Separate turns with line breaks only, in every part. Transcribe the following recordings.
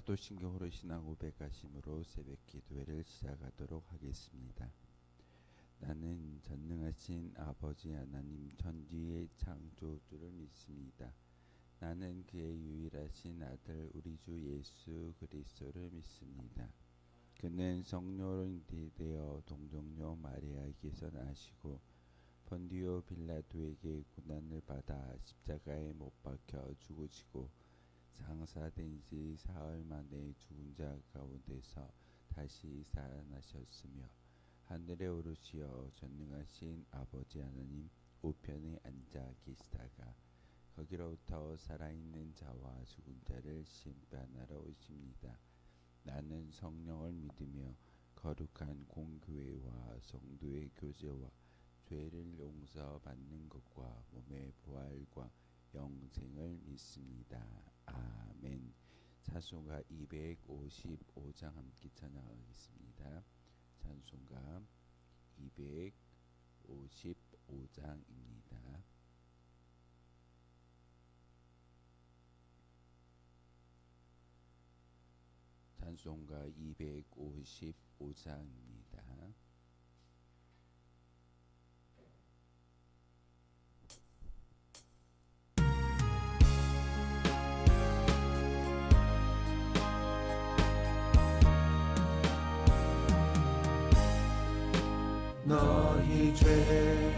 사도신경 호로신앙 500가심으로 새벽 기도회를 시작하도록 하겠습니다. 나는 전능하신 아버지 하나님 천지의 창조주를 믿습니다. 나는 그의 유일하신 아들 우리 주 예수 그리스도를 믿습니다. 그는 성령으로 되어 동정녀 마리아에게서 나시고 본디오 빌라도에게 고난을 받아 십자가에 못 박혀 죽으시고 장사된 지 사흘 만에 죽은 자 가운데서 다시 살아나셨으며 하늘에 오르시어 전능하신 아버지 하나님 우편에 앉아 계시다가 거기로부터 살아있는 자와 죽은 자를 심판하러 오십니다. 나는 성령을 믿으며 거룩한 공교회와 성도의 교제와 죄를 용서받는 것과 몸의 부활과 영생을 믿습니다. 아멘. 찬송가 255장 함께 찬양하겠습니다. 찬송가 255장입니다. 찬송가 255장입니다.
너희 죄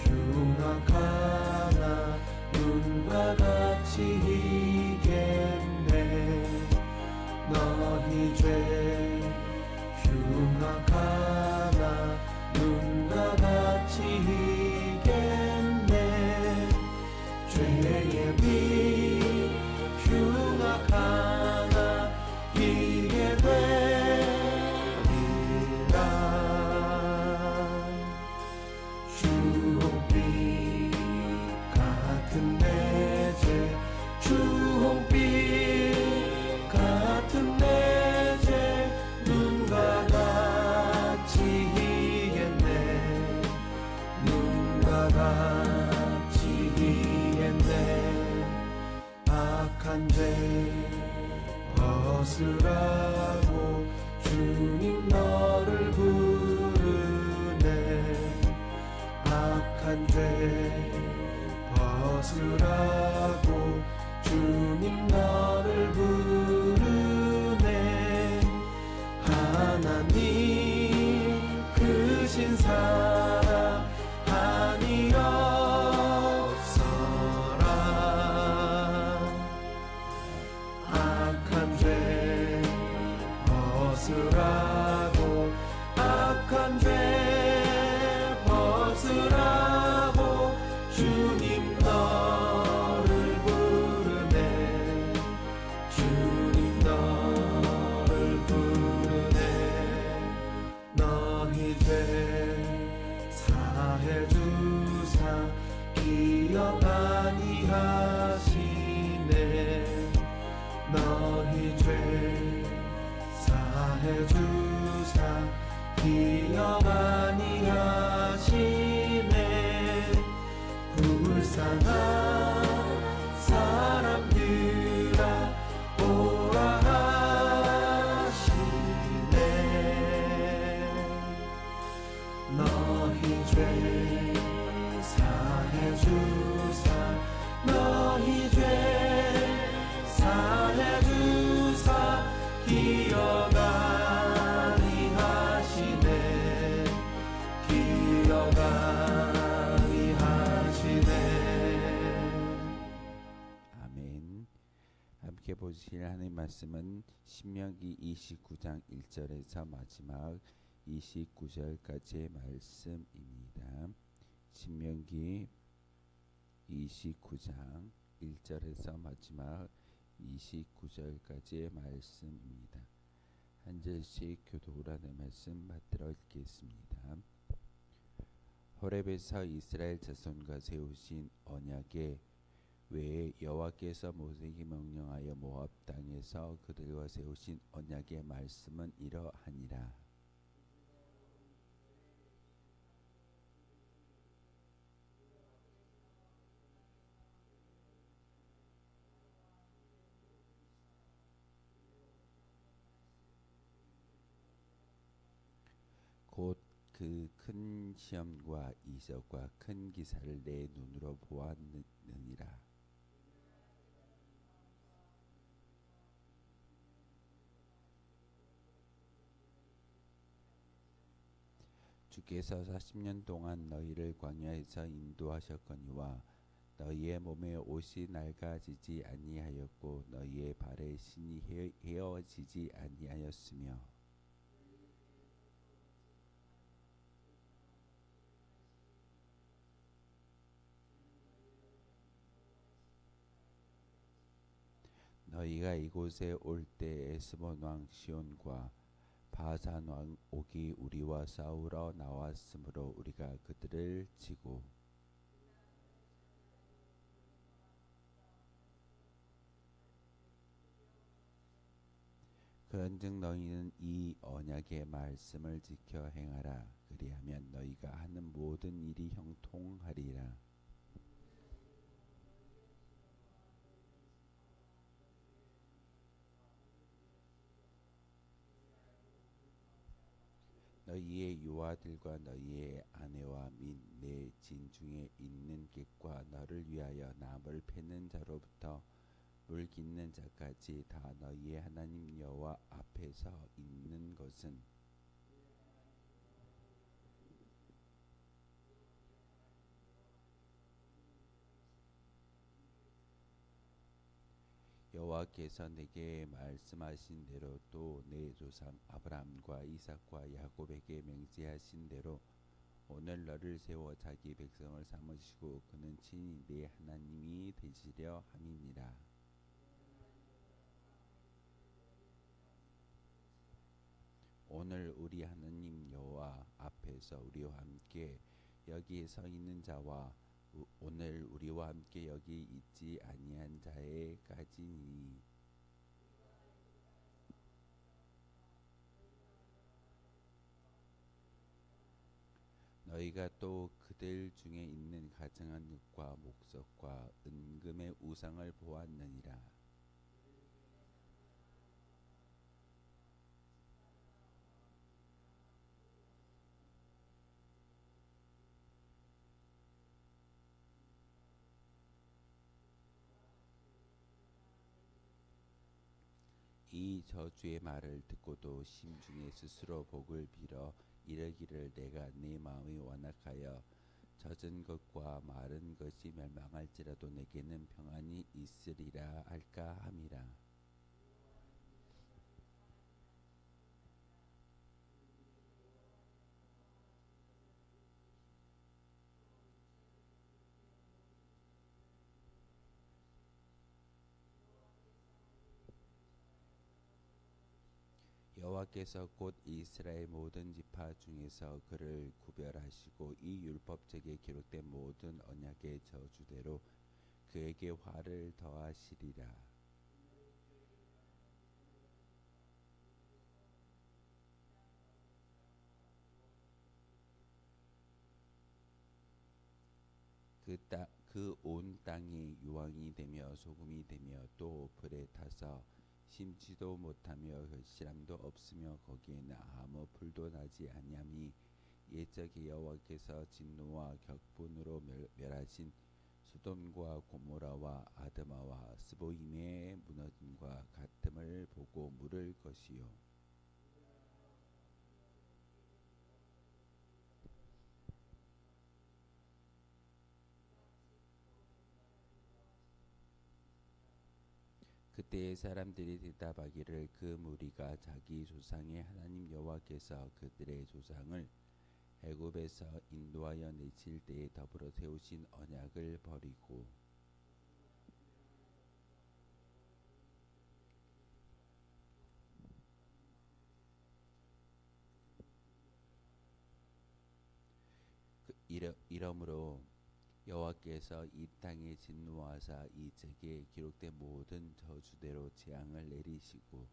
흉악하나 눈과 같이 희겠네. 너희 죄 흉악하나 눈과 같이 희겠네. 죄의 빛 흉악하나 희게 되리라. 주홍빛 같은 내 죄 주홍빛 같은 내 죄 눈과 같이 희겠네. 눈과 같이 희겠네. 악한 죄 벗으라고 주님 너를 부르네. 악한 죄 벗으라고 주님 너를 부르네. 하나님 크신 사랑 아니었어라. 악한 죄 벗으라고 악한 죄 벗으라고 주님 너를 부르네. 주님 너를 부르네. 너희 죄 사해 주사 기억 아니하시네. 너희 죄 사해 주사 기억 아니하시네. 불쌍한 사람들아 오라 하시네. 너희 죄 사해 주사 너희 죄 사해 주사 기억 아니하시네. 기억 아니하시네.
아멘. 함께 보실 하나님 말씀은 신명기 29장 1절에서 마지막 29절까지의 말씀입니다. 신명기 29장 1절에서 마지막 29절까지의 말씀입니다. 한 절씩 교독으로 말씀 받들어 읽겠습니다. 호렙에서 이스라엘 자손과 세우신 언약에 외에 여호와께서 모세에게 명령하여 모압 땅에서 그들과 세우신 언약의 말씀은 이러하니라. 곧 그 큰 시험과 이적과 큰 기사를 내 눈으로 보았느니라. 주께서 40년 동안 너희를 광야에서 인도하셨거니와 너희의 몸에 옷이 낡아지지 아니하였고 너희의 발에 신이 헤어지지 아니하였으며 너희가 이곳에 올 때 에스본 왕 시온과 바산 왕 옥이 우리와 싸우러 나왔으므로 우리가 그들을 치고 그런즉 너희는 이 언약의 말씀을 지켜 행하라. 그리하면 너희가 하는 모든 일이 형통하리라. 너희의 유아들과 너희의 아내와 및 내 진중에 있는 객과 너를 위하여 나무를 패는 자로부터 물 깃는 자까지 다 너희의 하나님 여호와 앞에서 있는 것은 여호와께서 내게 말씀하신 대로 또 내 조상 아브라함과 이삭과 야곱에게 맹세하신 대로 오늘 너를 세워 자기 백성을 삼으시고 그는 친히 내 하나님이 되시려 함이니라. 오늘 우리 하나님 여호와 앞에서 우리와 함께 여기 서 있는 자와 오늘 우리와 함께 여기 있지 아니한 자에까지니 너희가 또 그들 중에 있는 가증한 흙과 목석과 은금의 우상을 보았느니라. 이 저주의 말을 듣고도 심중에 스스로 복을 빌어 이르기를 내가 내 마음이 완악하여 젖은 것과 마른 것이 멸망할지라도 내게는 평안이 있으리라 할까 함이라. 여호와께서 곧 이스라엘 모든 지파 중에서 그를 구별하시고 이 율법책에 기록된 모든 언약의 저주대로 그에게 화를 더하시리라. 그 온 땅이 유황이 되며 소금이 되며 또 불에 타서 심지도 못하며 결실함도 없으며 거기에는 아무 풀도 나지 아니함이 옛적에 여호와께서 진노와 격분으로 멸하신 소돔과 고모라와 아드마와 스보임의 무너짐과 같음을 보고 물을 것이요 그때의 사람들이 대답하기를 그 무리가 자기 조상의 하나님 여호와께서 그들의 조상을 애굽에서 인도하여 내실 때에 더불어 세우신 언약을 버리고 이러므로 여호와께서 이 땅에 진노하사 이 책에 기록된 모든 저주대로 재앙을 내리시고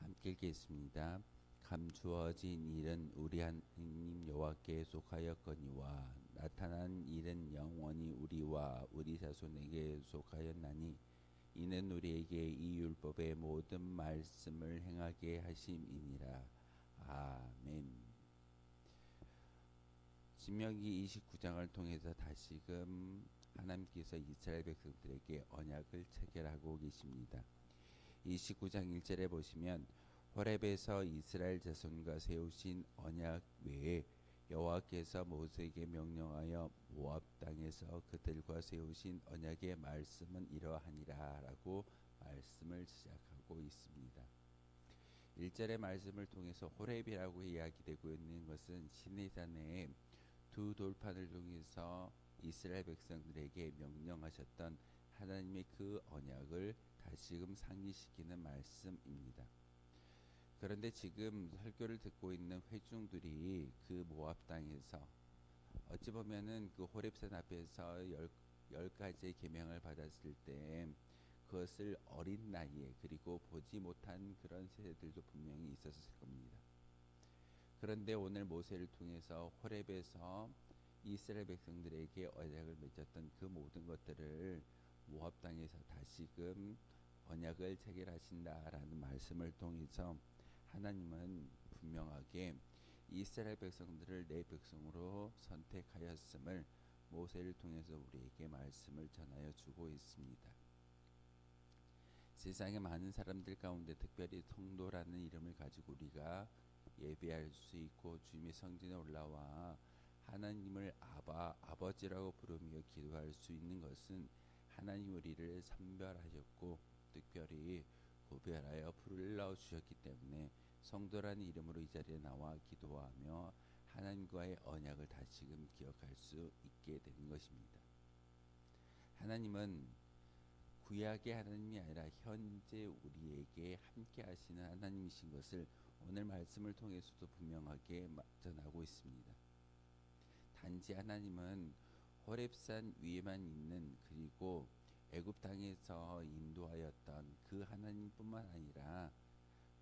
함께 읽겠습니다. 감추어진 일은 우리 하나님 여호와께 속하였거니와 나타난 일은 영원히 우리와 우리 자손에게 속하였나니 이는 우리에게 이 율법의 모든 말씀을 행하게 하심이니라. 아멘. 신명기 29장을 통해서 다시금 하나님께서 이스라엘 백성들에게 언약을 체결하고 계십니다. 29장 1절에 보시면 호렙에서 이스라엘 자손과 세우신 언약 외에 여호와께서 모세에게 명령하여 모압 땅에서 그들과 세우신 언약의 말씀은 이러하니라 라고 말씀을 시작하고 있습니다. 1절의 말씀을 통해서 호렙이라고 이야기되고 있는 것은 시내산의 두 돌판을 통해서 이스라엘 백성들에게 명령하셨던 하나님의 그 언약을 다시금 상기시키는 말씀입니다. 그런데 지금 설교를 듣고 있는 회중들이 그 모압 땅에서 어찌 보면은 그 호렙산 앞에서 열 가지의 계명을 받았을 때 그것을 어린 나이에 그리고 보지 못한 그런 세대들도 분명히 있었을 겁니다. 그런데 오늘 모세를 통해서 호렙에서 이스라엘 백성들에게 언약을 맺었던 그 모든 것들을 모압 땅에서 다시금 언약을 체결하신다라는 말씀을 통해서 하나님은 분명하게 이스라엘 백성들을 내 백성으로 선택하였음을 모세를 통해서 우리에게 말씀을 전하여 주고 있습니다. 세상의 많은 사람들 가운데 특별히 성도라는 이름을 가지고 우리가 예배할 수 있고 주님의 성전에 올라와 하나님을 아버지라고 부르며 기도할 수 있는 것은 하나님 우리를 선별하셨고 특별히 구별하여 불러 주셨기 때문에 성도라는 이름으로 이 자리에 나와 기도하며 하나님과의 언약을 다시금 기억할 수 있게 되는 것입니다. 하나님은 구약의 하나님이 아니라 현재 우리에게 함께 하시는 하나님이신 것을 오늘 말씀을 통해서도 분명하게 전하고 있습니다. 단지 하나님은 호렙산 위에만 있는 그리고 애굽 땅에서 인도하였던 그 하나님뿐만 아니라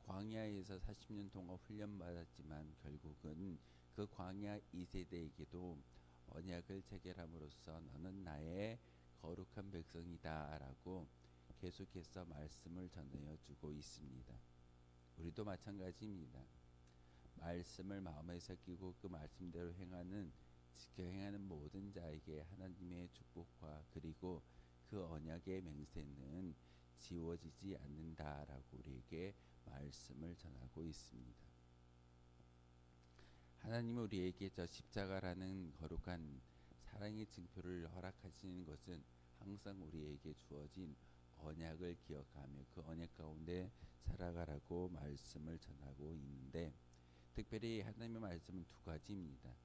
광야에서 40년 동안 훈련받았지만 결국은 그 광야 2세대에게도 언약을 체결함으로써 너는 나의 거룩한 백성이다 라고 계속해서 말씀을 전하여 주고 있습니다. 우리도 마찬가지입니다. 말씀을 마음에 새기고 그 말씀대로 지켜 행하는 모든 자에게 하나님의 축복과 그리고 그 언약의 맹세는 지워지지 않는다라고 우리에게 말씀을 전하고 있습니다. 하나님은 우리에게 저 십자가라는 거룩한 사랑의 증표를 허락하시는 것은 항상 우리에게 주어진 언약을 기억하며 그 언약 가운데 살아가라고 말씀을 전하고 있는데 특별히 하나님의 말씀은 두 가지입니다.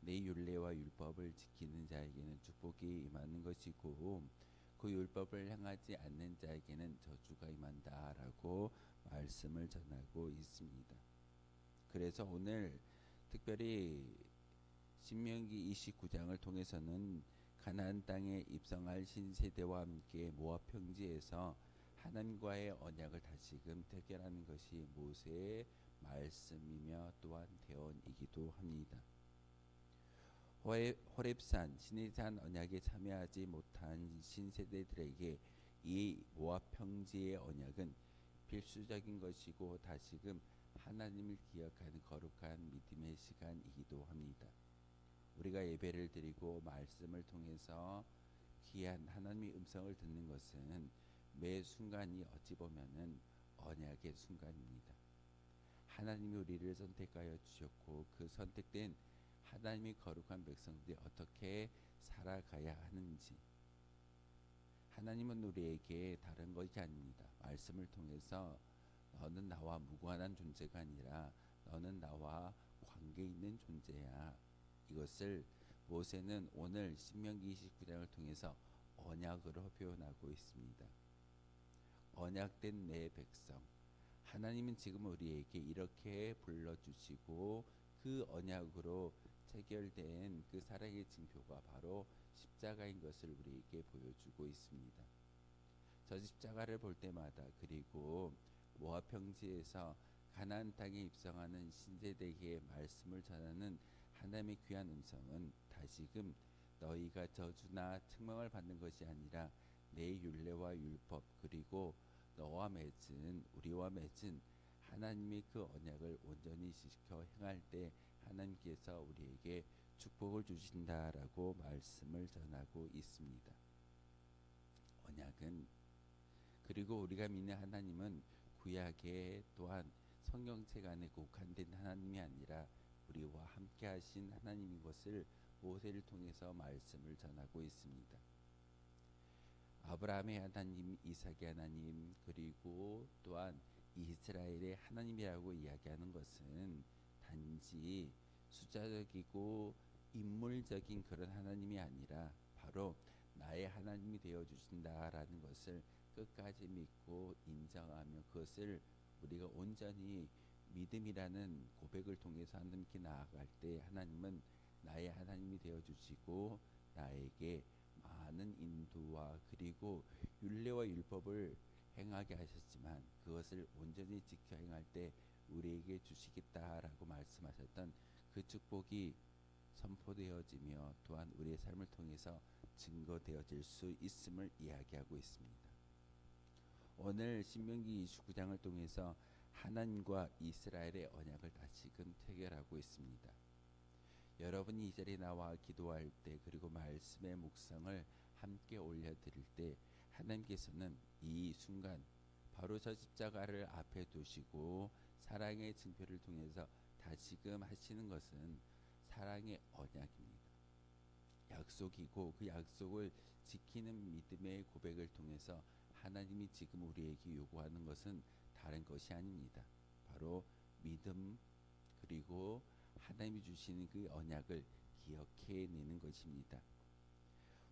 내 율례와 율법을 지키는 자에게는 축복이 임하는 것이고 그 율법을 행하지 않는 자에게는 저주가 임한다라고 말씀을 전하고 있습니다. 그래서 오늘 특별히 신명기 29장을 통해서는 가나안 땅에 입성할 신세대와 함께 모압 평지에서 하나님과의 언약을 다시금 체결하는 것이 모세의 말씀이며 또한 대언이기도 합니다. 호렙산 시내산 언약에 참여하지 못한 신세대들에게 이 모압 평지의 언약은 필수적인 것이고 다시금 하나님을 기억하는 거룩한 믿음의 시간이기도 합니다. 우리가 예배를 드리고 말씀을 통해서 귀한 하나님의 음성을 듣는 것은 매 순간이 어찌 보면은 언약의 순간입니다. 하나님이 우리를 선택하여 주셨고 그 선택된 하나님의 거룩한 백성들이 어떻게 살아가야 하는지 하나님은 우리에게 다른 것이 아닙니다. 말씀을 통해서 너는 나와 무관한 존재가 아니라 너는 나와 관계 있는 존재야. 이것을 모세는 오늘 신명기 29장을 통해서 언약으로 표현하고 있습니다. 언약된 내 백성 하나님은 지금 우리에게 이렇게 불러주시고 그 언약으로 체결된 그 사랑의 증표가 바로 십자가인 것을 우리에게 보여주고 있습니다. 저 십자가를 볼 때마다 그리고 모압 평지에서 가나안 땅에 입성하는 신세대에게 말씀을 전하는 하나님의 귀한 음성은 다시금 너희가 저주나 책망을 받는 것이 아니라 내 율례와 율법 그리고 너와 맺은 우리와 맺은 하나님의 그 언약을 온전히 지켜 행할 때 하나님께서 우리에게 축복을 주신다라고 말씀을 전하고 있습니다. 언약은 그리고 우리가 믿는 하나님은 구약에 또한 성경책 안에 국한된 하나님이 아니라 우리와 함께 하신 하나님인 것을 모세를 통해서 말씀을 전하고 있습니다. 아브라함의 하나님, 이삭의 하나님, 그리고 또한 이스라엘의 하나님이라고 이야기하는 것은 단지 숫자적이고 인물적인 그런 하나님이 아니라 바로 나의 하나님이 되어 주신다라는 것을 끝까지 믿고 인정하며 그것을 우리가 온전히 믿음이라는 고백을 통해서 하나님께 나아갈 때 하나님은 나의 하나님이 되어 주시고 나에게 많은 인도와 그리고 율례와 율법을 행하게 하셨지만 그것을 온전히 지켜 행할 때 우리에게 주시겠다라고 말씀하셨던 그 축복이 선포되어지며 또한 우리의 삶을 통해서 증거되어질 수 있음을 이야기하고 있습니다. 오늘 신명기 29장을 통해서 하나님과 이스라엘의 언약을 다시금 체결하고 있습니다. 여러분이 이 자리에 나와 기도할 때 그리고 말씀의 묵상을 함께 올려드릴 때 하나님께서는 이 순간 바로 저 십자가를 앞에 두시고 사랑의 증표를 통해서 다시금 하시는 것은 사랑의 언약입니다. 약속이고 그 약속을 지키는 믿음의 고백을 통해서 하나님이 지금 우리에게 요구하는 것은 다른 것이 아닙니다. 바로 믿음 그리고 하나님이 주시는 그 언약을 기억해내는 것입니다.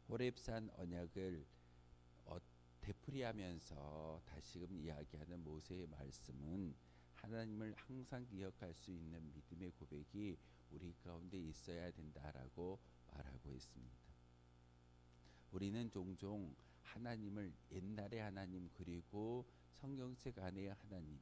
호렙산 언약을 되풀이하면서 다시금 이야기하는 모세의 말씀은 하나님을 항상 기억할 수 있는 믿음의 고백이 우리 가운데 있어야 된다라고 말하고 있습니다. 우리는 종종 하나님을 옛날의 하나님 그리고 성경책 안의 하나님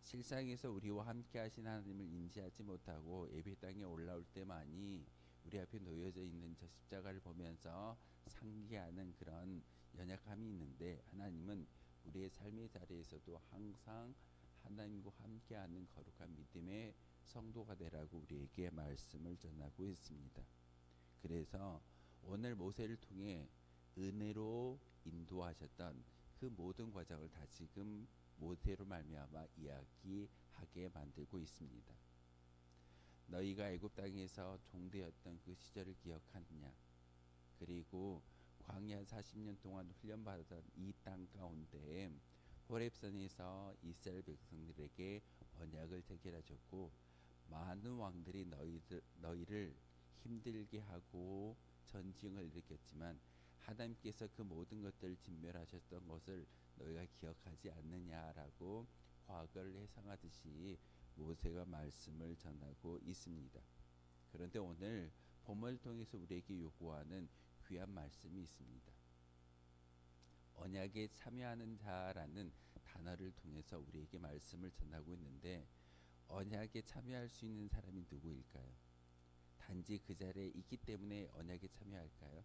실상에서 우리와 함께 하신 하나님을 인지하지 못하고 예배당에 올라올 때만이 우리 앞에 놓여져 있는 저 십자가를 보면서 상기하는 그런 연약함이 있는데 하나님은 우리의 삶의 자리에서도 항상 하나님과 함께하는 거룩한 믿음의 성도가 되라고 우리에게 말씀을 전하고 있습니다. 그래서 오늘 모세를 통해 은혜로 인도하셨던 그 모든 과정을 다시금 모세로 말미암아 이야기하게 만들고 있습니다. 너희가 애굽 땅에서 종되었던 그 시절을 기억하느냐? 그리고 광야 40년 동안 훈련받았던 이 땅 가운데 호렙산에서 이스라엘 백성들에게 언약을 체결하셨고 많은 왕들이 너희를 힘들게 하고 전쟁을 일으켰지만 하나님께서 그 모든 것들을 진멸하셨던 것을 너희가 기억하지 않느냐라고 과거를 회상하듯이 모세가 말씀을 전하고 있습니다. 그런데 오늘 본문을 통해서 우리에게 요구하는 귀한 말씀이 있습니다. 언약에 참여하는 자라는 단어를 통해서 우리에게 말씀을 전하고 있는데 언약에 참여할 수 있는 사람이 누구일까요? 단지 그 자리에 있기 때문에 언약에 참여할까요?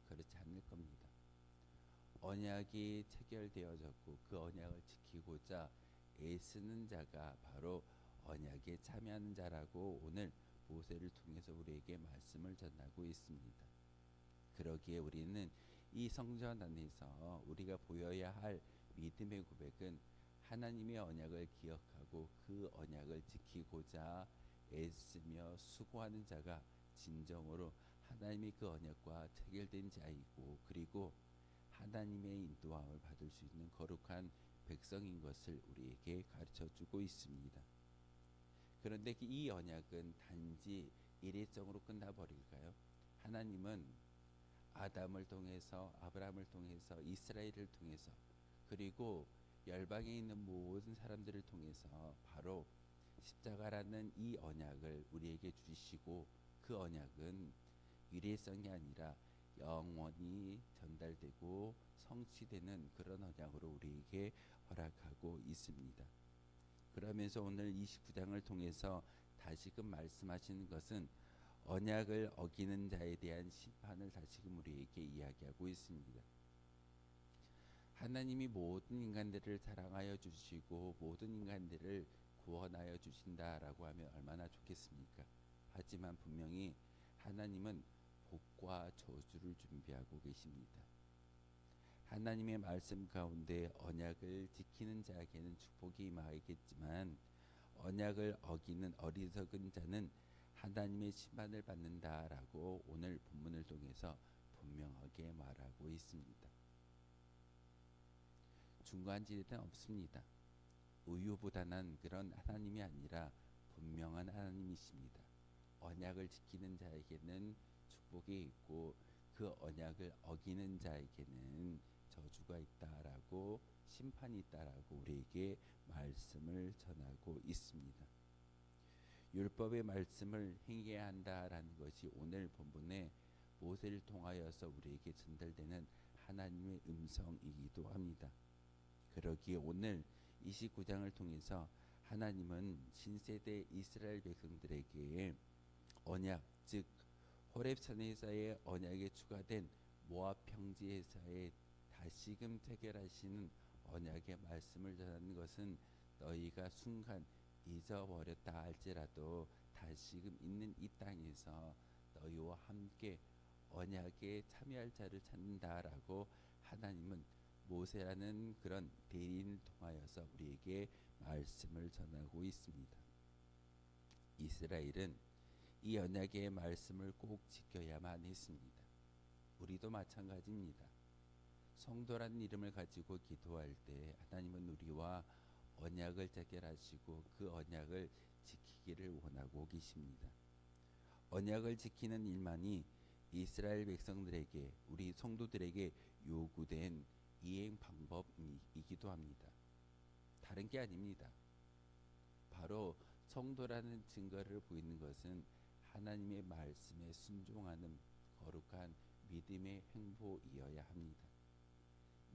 그렇지 않을 겁니다. 언약이 체결되어졌고 그 언약을 지키고자 애쓰는 자가 바로 언약에 참여하는 자라고 오늘 모세를 통해서 우리에게 말씀을 전하고 있습니다. 그러기에 우리는 이 성전 안에서 우리가 보여야 할 믿음의 고백은 하나님의 언약을 기억하고 그 언약을 지키고자 애쓰며 수고하는 자가 진정으로 하나님의 그 언약과 체결된 자이고 그리고 하나님의 인도함을 받을 수 있는 거룩한 백성인 것을 우리에게 가르쳐주고 있습니다. 그런데 이 언약은 단지 일회성으로 끝나버릴까요? 하나님은 아담을 통해서 아브라함을 통해서 이스라엘을 통해서 그리고 열방에 있는 모든 사람들을 통해서 바로 십자가라는 이 언약을 우리에게 주시고 그 언약은 일회성이 아니라 영원히 전달되고 성취되는 그런 언약으로 우리에게 허락하고 있습니다. 그러면서 오늘 29장을 통해서 다시금 말씀하시는 것은 언약을 어기는 자에 대한 심판을 다시금 우리에게 이야기하고 있습니다. 하나님이 모든 인간들을 사랑하여 주시고 모든 인간들을 구원하여 주신다라고 하면 얼마나 좋겠습니까? 하지만 분명히 하나님은 복과 저주를 준비하고 계십니다. 하나님의 말씀 가운데 언약을 지키는 자에게는 축복이 임하겠지만 언약을 어기는 어리석은 자는 하나님의 심판을 받는다라고 오늘 본문을 통해서 분명하게 말하고 있습니다. 중간지대는 없습니다. 우유부단한 그런 하나님이 아니라 분명한 하나님이십니다. 언약을 지키는 자에게는 축복이 있고 그 언약을 어기는 자에게는 저주가 있다라고 심판이 있다라고 우리에게 말씀을 전하고 있습니다. 율법의 말씀을 행해야 한다라는 것이 오늘 본문의 모세를 통하여서 우리에게 전달되는 하나님의 음성이기도 합니다. 그러기에 오늘 29장을 통해서 하나님은 신세대 이스라엘 백성들에게 언약, 즉 호렙산에서의 언약에 추가된 모압 평지에서의 다시금 체결하시는 언약의 말씀을 전하는 것은 너희가 순간 잊어버렸다 할지라도 다시금 있는 이 땅에서 너희와 함께 언약에 참여할 자를 찾는다라고 하나님은 모세라는 그런 대리인을 통하여서 우리에게 말씀을 전하고 있습니다. 이스라엘은 이 언약의 말씀을 꼭 지켜야만 했습니다. 우리도 마찬가지입니다. 성도라는 이름을 가지고 기도할 때 하나님은 우리와 언약을 체결하시고 그 언약을 지키기를 원하고 계십니다. 언약을 지키는 일만이 이스라엘 백성들에게 우리 성도들에게 요구된 이행 방법이기도 합니다. 다른 게 아닙니다. 바로 성도라는 증거를 보이는 것은 하나님의 말씀에 순종하는 거룩한 믿음의 행보이어야 합니다.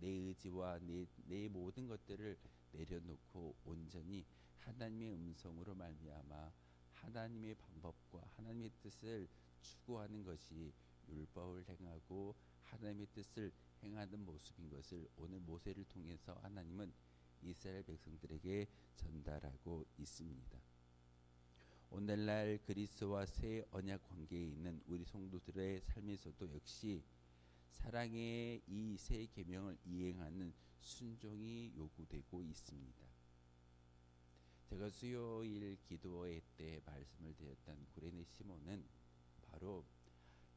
내 의지와 내 모든 것들을 내려놓고 온전히 하나님의 음성으로 말미암아 하나님의 방법과 하나님의 뜻을 추구하는 것이 율법을 행하고 하나님의 뜻을 행하는 모습인 것을 오늘 모세를 통해서 하나님은 이스라엘 백성들에게 전달하고 있습니다. 오늘날 그리스도와 새 언약 관계에 있는 우리 성도들의 삶에서도 역시 사랑의 이 새 계명을 이행하는 순종이 요구되고 있습니다. 제가 수요일 기도회 때 말씀을 드렸던 구레네 시몬은 바로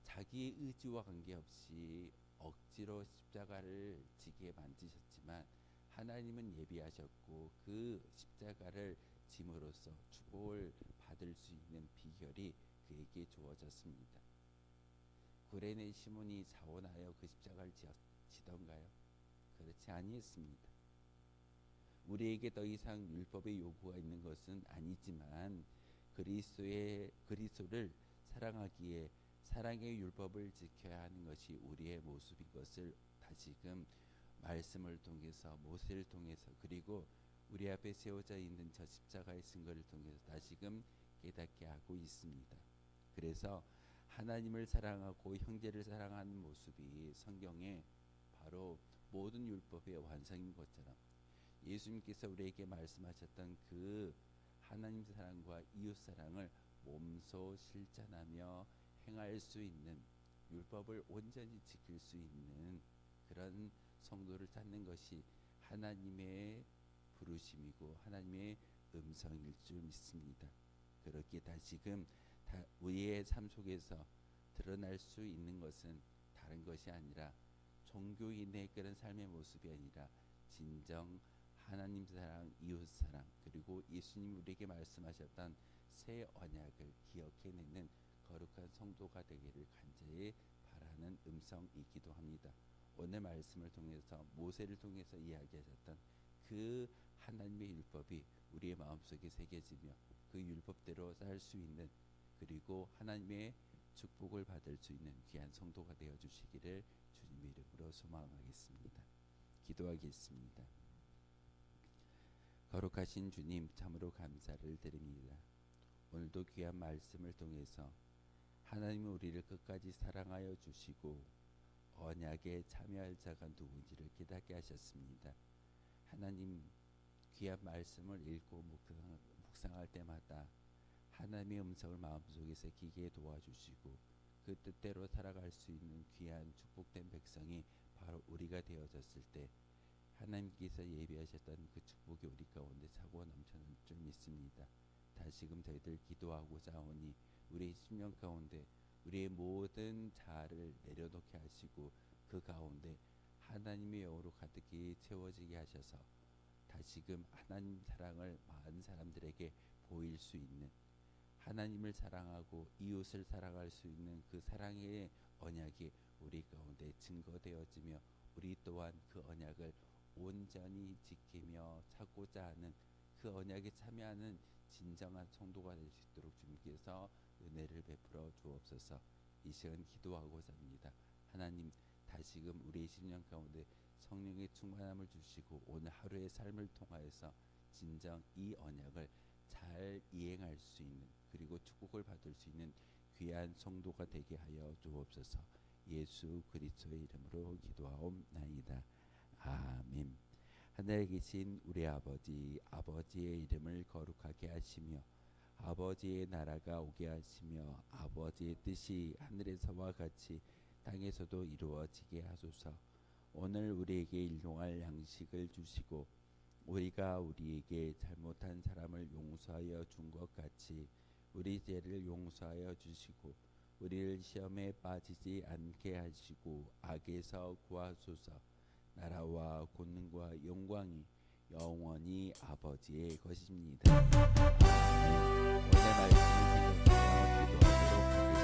자기 의지와 관계없이 억지로 십자가를 지게 만드셨지만 하나님은 예비하셨고 그 십자가를 짐으로써 축복을 받을 수 있는 비결이 그에게 주어졌습니다. 구레네 시몬이 자원하여 그 십자가를 지던가요? 그렇지 아니했습니다. 우리에게 더 이상 율법의 요구가 있는 것은 아니지만 그리스도를 사랑하기에 사랑의 율법을 지켜야 하는 것이 우리의 모습인 것을 다시금 말씀을 통해서 모세를 통해서 그리고 우리 앞에 세워져 있는 저 십자가의 증거를 통해서 다시금 깨닫게 하고 있습니다. 그래서 하나님을 사랑하고 형제를 사랑하는 모습이 성경에 바로 모든 율법의 완성인 것처럼 예수님께서 우리에게 말씀하셨던 그 하나님 사랑과 이웃 사랑을 몸소 실천하며 행할 수 있는 율법을 온전히 지킬 수 있는 그런 성도를 찾는 것이 하나님의 부르심이고 하나님의 음성일 줄 믿습니다. 그렇게 다시금 우리의 삶 속에서 드러날 수 있는 것은 다른 것이 아니라 종교인의 그런 삶의 모습이 아니라 진정 하나님 사랑, 이웃 사랑, 그리고 예수님 우리에게 말씀하셨던 새 언약을 기억해내는 거룩한 성도가 되기를 간절히 바라는 음성이기도 합니다. 오늘 말씀을 통해서 모세를 통해서 이야기하셨던 그 하나님의 율법이 우리의 마음속에 새겨지며 그 율법대로 살 수 있는 그리고 하나님의 축복을 받을 수 있는 귀한 성도가 되어 주시기를 주님의 이름으로 소망하겠습니다. 기도하겠습니다. 거룩하신 주님, 참으로 감사를 드립니다. 오늘도 귀한 말씀을 통해서 하나님이 우리를 끝까지 사랑하여 주시고 언약에 참여할 자가 누군지를 깨닫게 하셨습니다. 하나님 귀한 말씀을 읽고 묵상할 때마다 하나님의 음성을 마음속에서 기게 도와주시고 그 뜻대로 살아갈 수 있는 귀한 축복된 백성이 바로 우리가 되어졌을 때 하나님께서 예비하셨던 그 축복이 우리 가운데 차고 넘쳐날 줄 믿습니다. 다시금 저희들 기도하고자 하오니 우리의 심령 가운데 우리의 모든 자아를 내려놓게 하시고 그 가운데 하나님의 영으로 가득히 채워지게 하셔서 다시금 하나님 사랑을 많은 사람들에게 보일 수 있는, 하나님을 사랑하고 이웃을 사랑할 수 있는 그 사랑의 언약이 우리 가운데 증거되어지며 우리 또한 그 언약을 온전히 지키며 찾고자 하는 그 언약에 참여하는 진정한 성도가 될 수 있도록 주님께서 은혜를 베풀어 주옵소서. 이 시간 기도하고자 합니다. 하나님 다시금 우리의 심령 가운데 성령의 충만함을 주시고 오늘 하루의 삶을 통하여서 진정 이 언약을 잘 이행할 수 있는, 그리고 축복을 받을 수 있는 귀한 성도가 되게 하여 주옵소서. 예수 그리스도의 이름으로 기도하옵나이다. 아멘. 하늘에 계신 우리 아버지, 아버지의 이름을 거룩하게 하시며 아버지의 나라가 오게 하시며 아버지의 뜻이 하늘에서와 같이 땅에서도 이루어지게 하소서. 오늘 우리에게 일용할 양식을 주시고 우리가 우리에게 잘못한 사람을 용서하여 준 것 같이 우리 죄를 용서하여 주시고 우리를 시험에 빠지지 않게 하시고 악에서 구하소서. 나라와 권능과 영광이 영원히 아버지의 것입니다. 아멘. 오늘 말씀을 기도하도록 하겠습니다.